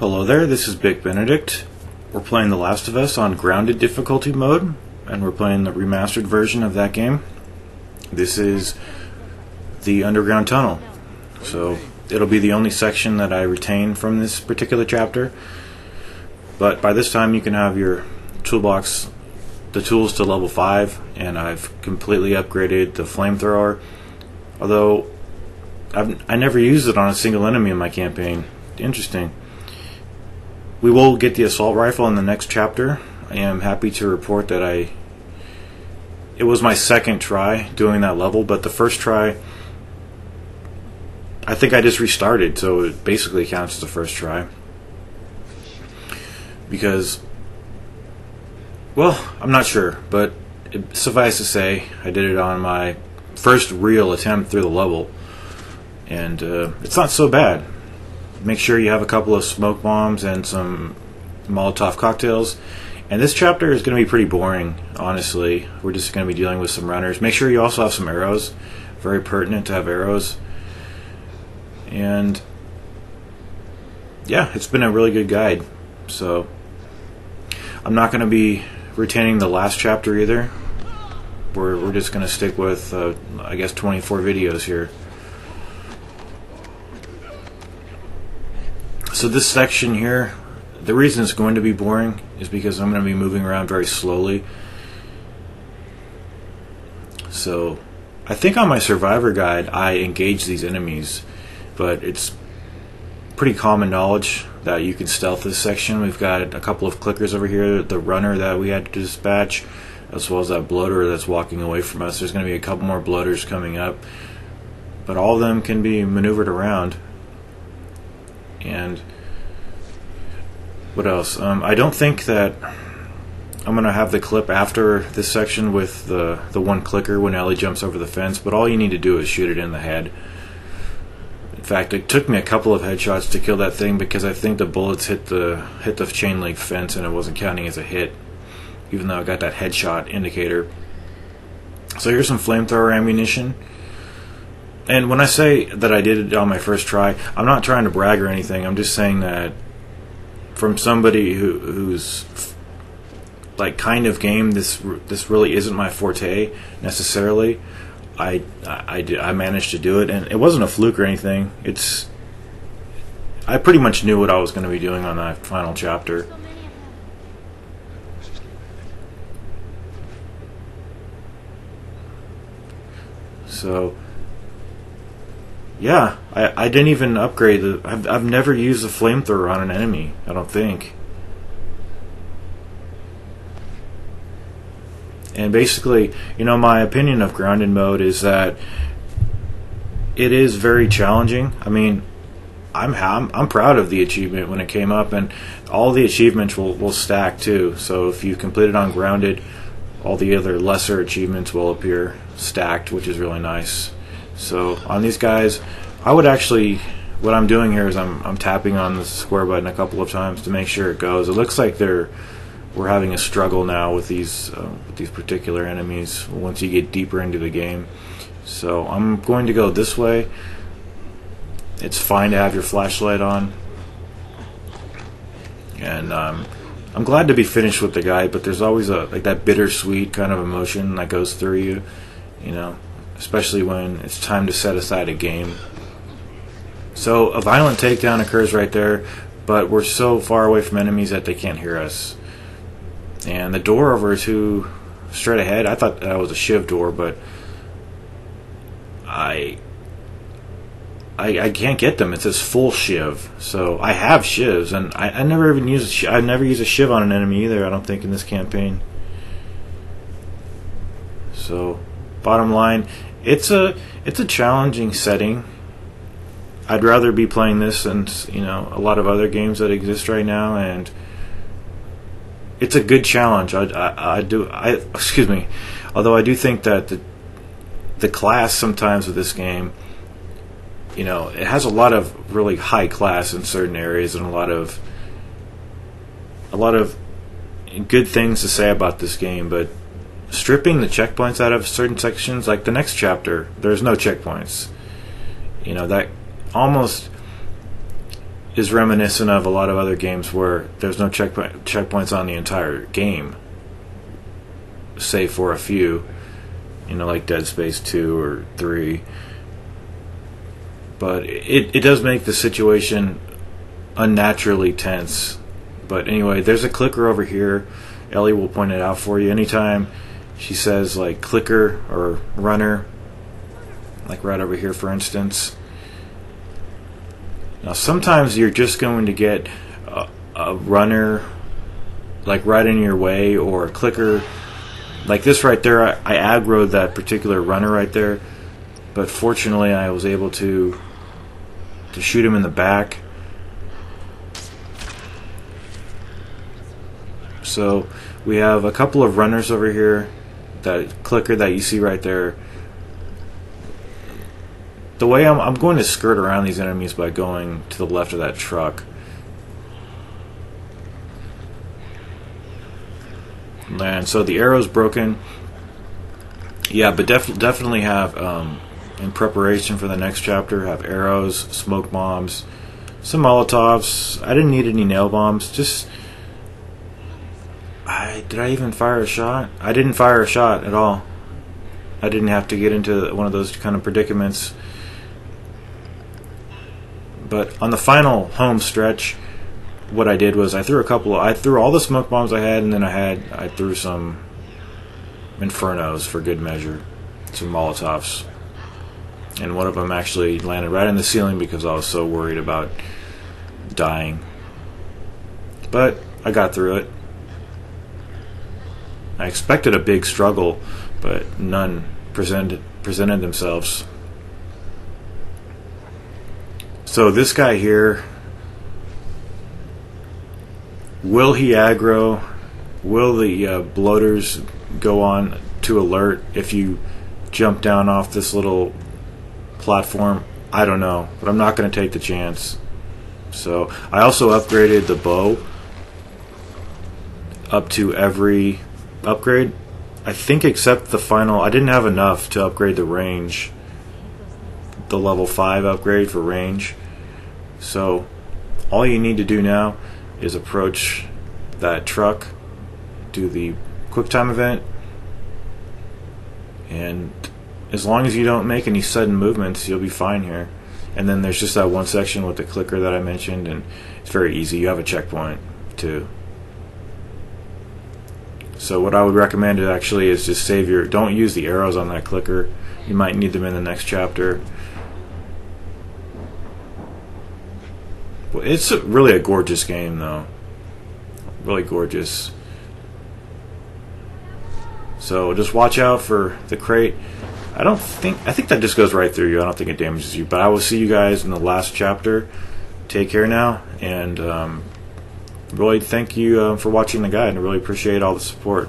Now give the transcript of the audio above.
Hello there, this is Big Benedict. We're playing The Last of Us on grounded difficulty mode, and we're playing the remastered version of that game. This is the underground tunnel, so it'll be the only section that I retain from this particular chapter. But by this time you can have your toolbox, the tools to level 5, and I've completely upgraded the flamethrower, although I never used it on a single enemy in my campaign. Interesting. We will get the assault rifle in the next chapter. I am happy to report that it was my second try doing that level, but the first try, I think I just restarted, so it basically counts as the first try. Because, well, I'm not sure, but suffice to say, I did it on my first real attempt through the level, and it's not so bad. Make sure you have a couple of smoke bombs and some Molotov cocktails. And this chapter is going to be pretty boring, honestly. We're just going to be dealing with some runners. Make sure you also have some arrows. Very pertinent to have arrows. And yeah, it's been a really good guide. So I'm not going to be retaining the last chapter either. We're just going to stick with, I guess, 24 videos here. So this section here, the reason it's going to be boring is because I'm going to be moving around very slowly. So I think on my survivor guide I engage these enemies, but it's pretty common knowledge that you can stealth this section. We've got a couple of clickers over here, the runner that we had to dispatch, as well as that bloater that's walking away from us. There's going to be a couple more bloaters coming up, but all of them can be maneuvered around. And what else? I don't think that I'm going to have the clip after this section with the one clicker when Ellie jumps over the fence, but all you need to do is shoot it in the head. In fact, it took me a couple of headshots to kill that thing because I think the bullets hit the chain link fence and it wasn't counting as a hit, even though I got that headshot indicator. So here's some flamethrower ammunition. And when I say that I did it on my first try, I'm not trying to brag or anything. I'm just saying that from somebody who's like kind of game, this really isn't my forte necessarily. I managed to do it, and it wasn't a fluke or anything. I pretty much knew what I was going to be doing on that final chapter. So yeah, I didn't even upgrade I've never used a flamethrower on an enemy, I don't think. And basically, you know, my opinion of grounded mode is that it is very challenging. I mean, I'm proud of the achievement when it came up, and all the achievements will stack too. So if you complete it on grounded, all the other lesser achievements will appear stacked, which is really nice. So on these guys, I would actually, what I'm doing here is I'm tapping on the square button a couple of times to make sure it goes. It looks like we're having a struggle now with these particular enemies once you get deeper into the game. So I'm going to go this way. It's fine to have your flashlight on, and I'm glad to be finished with the guide. But there's always like that bittersweet kind of emotion that goes through you, you know. Especially when it's time to set aside a game. So a violent takedown occurs right there, but we're so far away from enemies that they can't hear us. And the door over to straight ahead, I thought that was a shiv door, but I can't get them. It says full shiv. So I have shivs, and I never even use I never use a shiv on an enemy either, I don't think, in this campaign. So bottom line, it's a challenging setting. I'd rather be playing this than, you know, a lot of other games that exist right now, and it's a good challenge. Excuse me. Although I do think that the class sometimes with this game, you know, it has a lot of really high class in certain areas and a lot of good things to say about this game, but stripping the checkpoints out of certain sections, like the next chapter, there's no checkpoints. You know, that almost is reminiscent of a lot of other games where there's no checkpoints on the entire game, save for a few, like Dead Space 2 or 3. But it does make the situation unnaturally tense. But anyway, there's a clicker over here. Ellie will point it out for you. Anytime she says like clicker or runner, like right over here for instance. Now sometimes you're just going to get a runner like right in your way, or a clicker like this right there. I aggroed that particular runner right there, but fortunately I was able to shoot him in the back. So we have a couple of runners over here. That clicker that you see right there. The way I'm going to skirt around these enemies by going to the left of that truck. And so the arrow's broken. Yeah, but definitely have in preparation for the next chapter, have arrows, smoke bombs, some Molotovs. I didn't need any nail bombs. Just did I even fire a shot? I didn't fire a shot at all. I didn't have to get into one of those kind of predicaments. But on the final home stretch, what I did was I threw all the smoke bombs I had, and then I threw some Infernos for good measure, some Molotovs. And one of them actually landed right in the ceiling because I was so worried about dying. But I got through it. I expected a big struggle, but none presented themselves. So this guy here, will he aggro? Will the bloaters go on to alert if you jump down off this little platform? I don't know, but I'm not going to take the chance. So I also upgraded the bow up to every upgrade, I think, except the final. I didn't have enough to upgrade the range, the level 5 upgrade for range. So all you need to do now is approach that truck, do the QuickTime event, and as long as you don't make any sudden movements, you'll be fine here. And then there's just that one section with the clicker that I mentioned, and it's very easy. You have a checkpoint too. So what I would recommend actually is just don't use the arrows on that clicker. You might need them in the next chapter. Well, it's really a gorgeous game though. Really gorgeous. So just watch out for the crate. I think that just goes right through you. I don't think it damages you. But I will see you guys in the last chapter. Take care now, and really thank you for watching the guide. I really appreciate all the support.